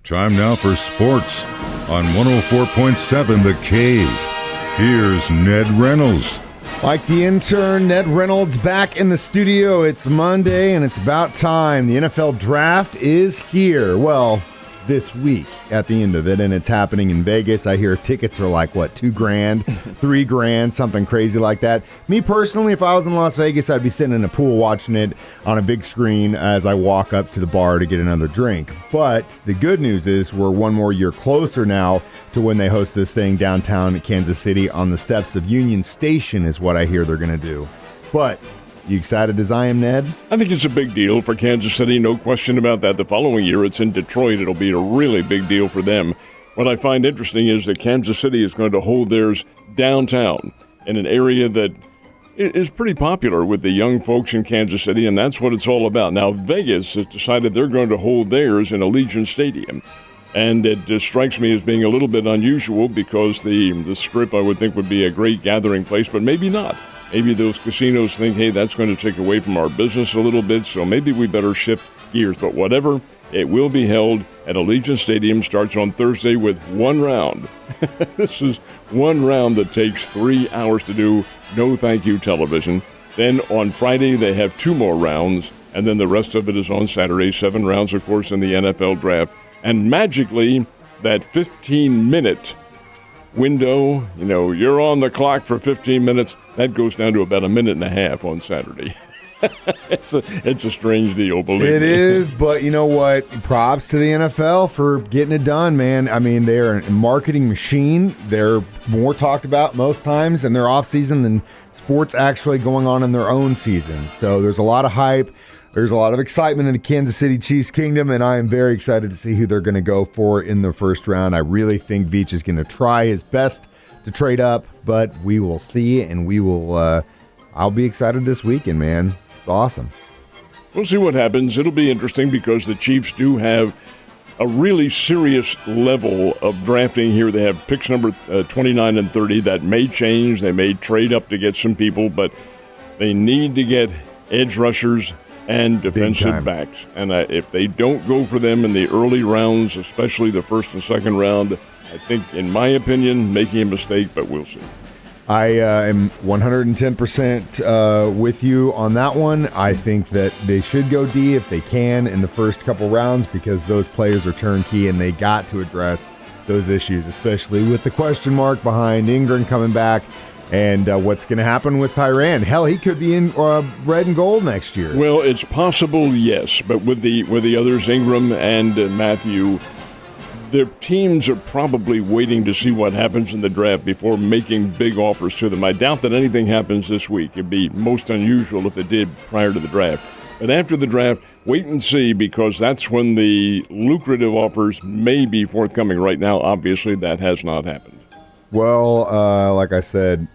Time now for sports on 104.7 The Cave. Here's Ned Reynolds. Like the intern, Ned Reynolds back in the studio. It's Monday, and it's about time. The NFL draft is here. Well, this week at the end of it, and it's happening in Vegas. I hear tickets are like, what, $2,000, $3,000, something crazy like that. Me personally, if I was in Las Vegas, I'd be sitting in a pool watching it on a big screen as I walk up to the bar to get another drink. But the good news is we're one more year closer now to when they host this thing downtown Kansas City on the steps of Union Station is what I hear they're going to do. But you excited as I am, Ned? I think it's a big deal for Kansas City, no question about that. The following year, it's in Detroit. It'll be a really big deal for them. What I find interesting is that Kansas City is going to hold theirs downtown in an area that is pretty popular with the young folks in Kansas City, and that's what it's all about. Now, Vegas has decided they're going to hold theirs in Allegiant Stadium. And it strikes me as being a little bit unusual because the Strip, I would think, would be a great gathering place, but maybe not. Maybe those casinos think, hey, that's going to take away from our business a little bit, so maybe we better shift gears. But whatever, it will be held at Allegiant Stadium, starts on Thursday with one round. This is one round that takes 3 hours to do. No thank you, television. Then on Friday, they have 2 more rounds, and then the rest of it is on Saturday. 7 rounds, of course, in the NFL draft. And magically, that 15-minute window, you're on the clock for 15 minutes. That goes down to about a minute and a half on Saturday. It's a strange deal, believe me. It is, but you know what? Props to the NFL for getting it done, man. I mean, they're a marketing machine. They're more talked about most times in their offseason than sports actually going on in their own season. So there's a lot of hype. There's a lot of excitement in the Kansas City Chiefs kingdom, and I am very excited to see who they're going to go for in the first round. I really think Veach is going to try his best to trade up, but we will see, and we will. I'll be excited this weekend, man. It's awesome. We'll see what happens. It'll be interesting because the Chiefs do have a really serious level of drafting here. They have picks number 29 and 30. That may change. They may trade up to get some people, but they need to get edge rushers and defensive backs. And if they don't go for them in the early rounds, especially the first and second round, I think, in my opinion, making a mistake, but we'll see. I am 110% with you on that one. I think that they should go D if they can in the first couple rounds because those players are turnkey and they got to address those issues, especially with the question mark behind Ingram coming back. And what's going to happen with Tyrann? Hell, he could be in red and gold next year. Well, it's possible, yes. But with the others, Ingram and Matthew, their teams are probably waiting to see what happens in the draft before making big offers to them. I doubt that anything happens this week. It'd be most unusual if it did prior to the draft. But after the draft, wait and see because that's when the lucrative offers may be forthcoming. Right now, obviously, that has not happened. Well, like I said,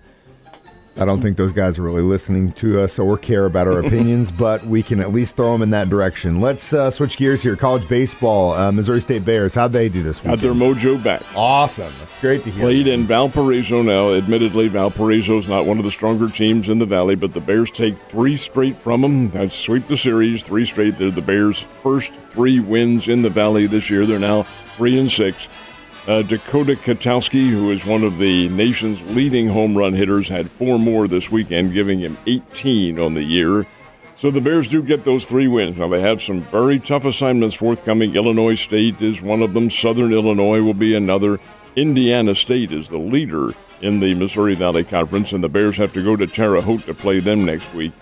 I don't think those guys are really listening to us or care about our opinions, but we can at least throw them in that direction. Let's switch gears here. College baseball, Missouri State Bears, how'd they do this weekend? Got their mojo back. Awesome. That's great to hear. Played in Valparaiso now. Admittedly, Valparaiso is not one of the stronger teams in the Valley, but the Bears take 3 straight from them. That's sweep the series, 3 straight. They're the Bears' first 3 wins in the Valley this year. They're now 3-6. Dakota Katowski, who is one of the nation's leading home run hitters, had 4 more this weekend, giving him 18 on the year. So the Bears do get those 3 wins. Now, they have some very tough assignments forthcoming. Illinois State is one of them. Southern Illinois will be another. Indiana State is the leader in the Missouri Valley Conference, and the Bears have to go to Terre Haute to play them next week.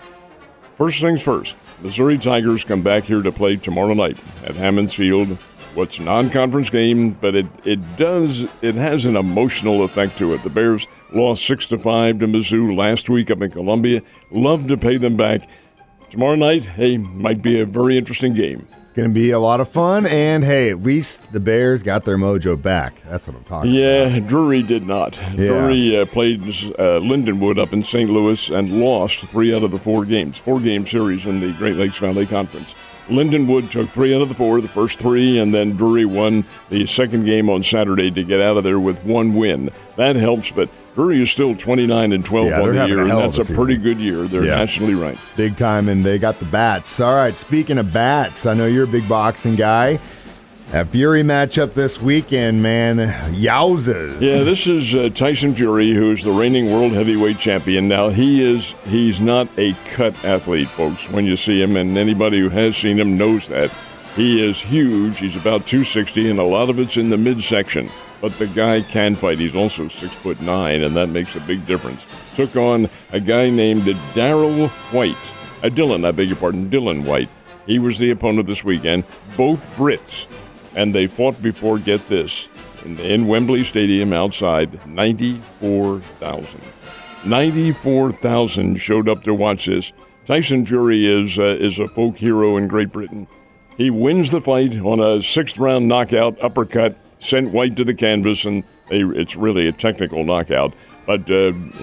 First things first, Missouri Tigers come back here to play tomorrow night at Hammons Field. What's a non-conference game, but it has an emotional effect to it. The Bears lost 6-5 to Mizzou last week up in Columbia. Love to pay them back. Tomorrow night, hey, might be a very interesting game. It's going to be a lot of fun, and hey, at least the Bears got their mojo back. That's what I'm talking about. Yeah, Drury did not. Yeah. Drury played Lindenwood up in St. Louis and lost 3 out of the 4 games. 4-game series in the Great Lakes Valley Conference. Lindenwood took 3 out of the 4, the first 3, and then Drury won the second game on Saturday to get out of there with 1 win. That helps, but Drury is still 29-12 on the year, and that's a pretty good year. They're nationally ranked. Big time, and they got the bats. All right, speaking of bats, I know you're a big boxing guy. That Fury matchup this weekend, man. Yowzas. Yeah, this is Tyson Fury, who's the reigning world heavyweight champion. Now, he's not a cut athlete, folks, when you see him, and anybody who has seen him knows that. He is huge. He's about 260, and a lot of it's in the midsection. But the guy can fight. He's also 6'9", and that makes a big difference. Took on a guy named Dylan White. He was the opponent this weekend. Both Brits. And they fought before, get this, in Wembley Stadium outside, 94,000. 94,000 showed up to watch this. Tyson Fury is a folk hero in Great Britain. He wins the fight on a sixth-round knockout, uppercut, sent White to the canvas, and it's really a technical knockout. But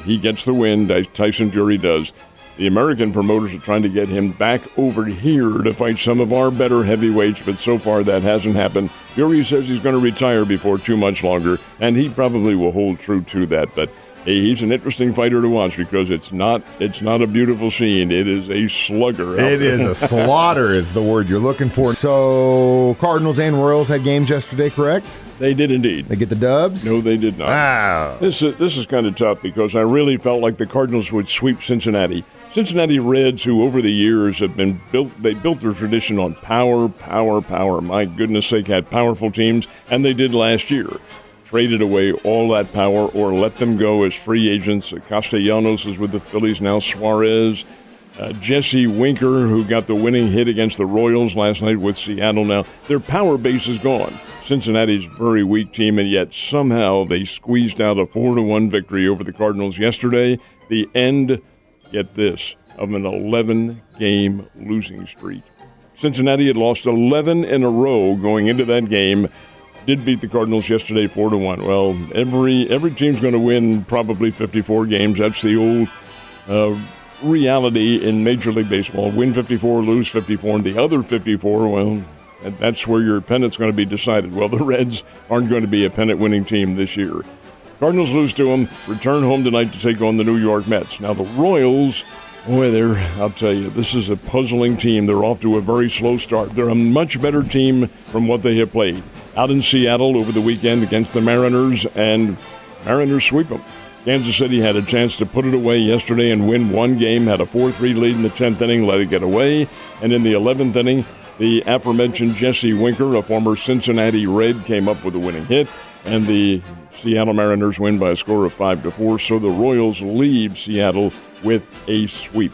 he gets the win, Tyson Fury does. The American promoters are trying to get him back over here to fight some of our better heavyweights, but so far that hasn't happened. Fury says he's going to retire before too much longer, and he probably will hold true to that. But he's an interesting fighter to watch because it's not a beautiful scene. It is a slugger. It is a slaughter is the word you're looking for. So Cardinals and Royals had games yesterday, correct? They did indeed. They get the dubs? No, they did not. Wow. This is kind of tough because I really felt like the Cardinals would sweep Cincinnati. Cincinnati Reds, who over the years have been built their tradition on power. My goodness sake, had powerful teams, and they did last year. Traded away all that power or let them go as free agents. Castellanos is with the Phillies now. Suarez. Jesse Winker, who got the winning hit against the Royals last night with Seattle now. Their power base is gone. Cincinnati's a very weak team, and yet somehow they squeezed out a 4-1 victory over the Cardinals yesterday. The end, get this, of an 11-game losing streak. Cincinnati had lost 11 in a row going into that game. Did beat the Cardinals yesterday 4-1. Well, every team's going to win probably 54 games. That's the old reality in Major League Baseball. Win 54, lose 54, and the other 54, well, that's where your pennant's going to be decided. Well, the Reds aren't going to be a pennant-winning team this year. Cardinals lose to them, return home tonight to take on the New York Mets. Now, the Royals, boy, I'll tell you, this is a puzzling team. They're off to a very slow start. They're a much better team from what they have played. Out in Seattle over the weekend against the Mariners, and Mariners sweep them. Kansas City had a chance to put it away yesterday and win one game, had a 4-3 lead in the 10th inning, let it get away. And in the 11th inning, the aforementioned Jesse Winker, a former Cincinnati Red, came up with a winning hit, and the Seattle Mariners win by a score of 5-4. So the Royals leave Seattle with a sweep.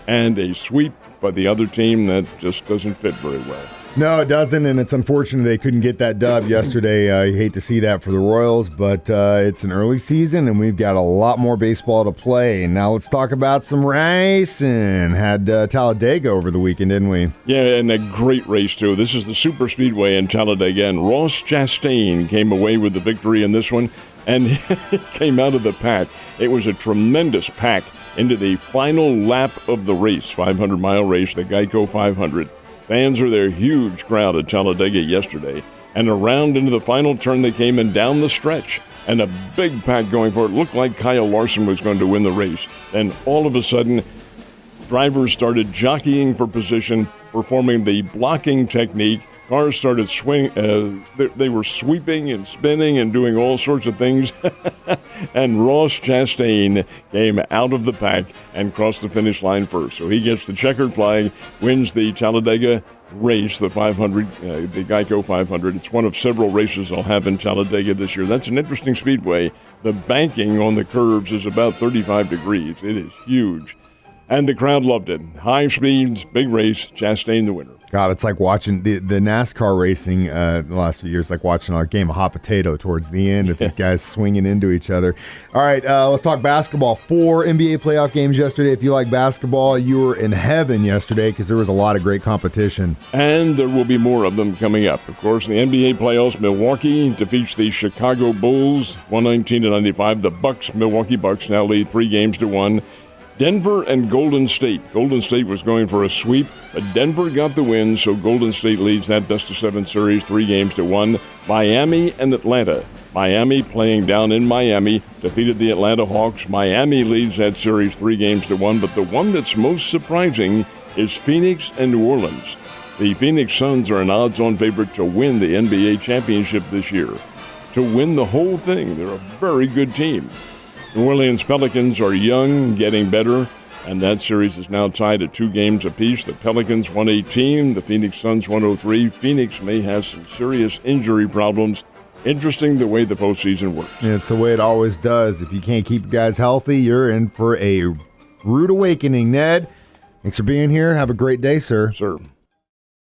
And a sweep by the other team that just doesn't fit very well. No, it doesn't, and it's unfortunate they couldn't get that dub yesterday. I hate to see that for the Royals, but it's an early season, and we've got a lot more baseball to play. And now let's talk about some racing. Had Talladega over the weekend, didn't we? Yeah, and a great race, too. This is the Super Speedway in Talladega, and Ross Chastain came away with the victory in this one, and it came out of the pack. It was a tremendous pack into the final lap of the race, 500-mile race, the Geico 500. Fans were there, huge crowd at Talladega yesterday. And around into the final turn, they came in down the stretch. And a big pack going for it. Looked like Kyle Larson was going to win the race. Then all of a sudden, drivers started jockeying for position, performing the blocking technique. Cars started swinging. They were sweeping and spinning and doing all sorts of things. And Ross Chastain came out of the pack and crossed the finish line first. So he gets the checkered flag, wins the Talladega race, the 500, the Geico 500. It's one of several races I'll have in Talladega this year. That's an interesting speedway. The banking on the curves is about 35 degrees. It is huge. And the crowd loved it. High speeds, big race, Chastain the winner. God, it's like watching the NASCAR racing the last few years, like watching a game of hot potato towards the end with these guys swinging into each other. All right, let's talk basketball. 4 NBA playoff games yesterday. If you like basketball, you were in heaven yesterday because there was a lot of great competition. And there will be more of them coming up. Of course, the NBA playoffs, Milwaukee defeats the Chicago Bulls 119-95. The Milwaukee Bucks now lead 3-1. Denver and Golden State. Golden State was going for a sweep, but Denver got the win, so Golden State leads that best-of-7 series 3-1. Miami and Atlanta. Miami playing down in Miami defeated the Atlanta Hawks. Miami leads that series 3-1, but the one that's most surprising is Phoenix and New Orleans. The Phoenix Suns are an odds-on favorite to win the NBA championship this year. To win the whole thing, they're a very good team. New Orleans Pelicans are young, getting better, and that series is now tied at 2 games apiece. The Pelicans 118, the Phoenix Suns 103. Phoenix may have some serious injury problems. Interesting the way the postseason works. It's the way it always does. If you can't keep guys healthy, you're in for a rude awakening. Ned, thanks for being here. Have a great day, sir. Sir.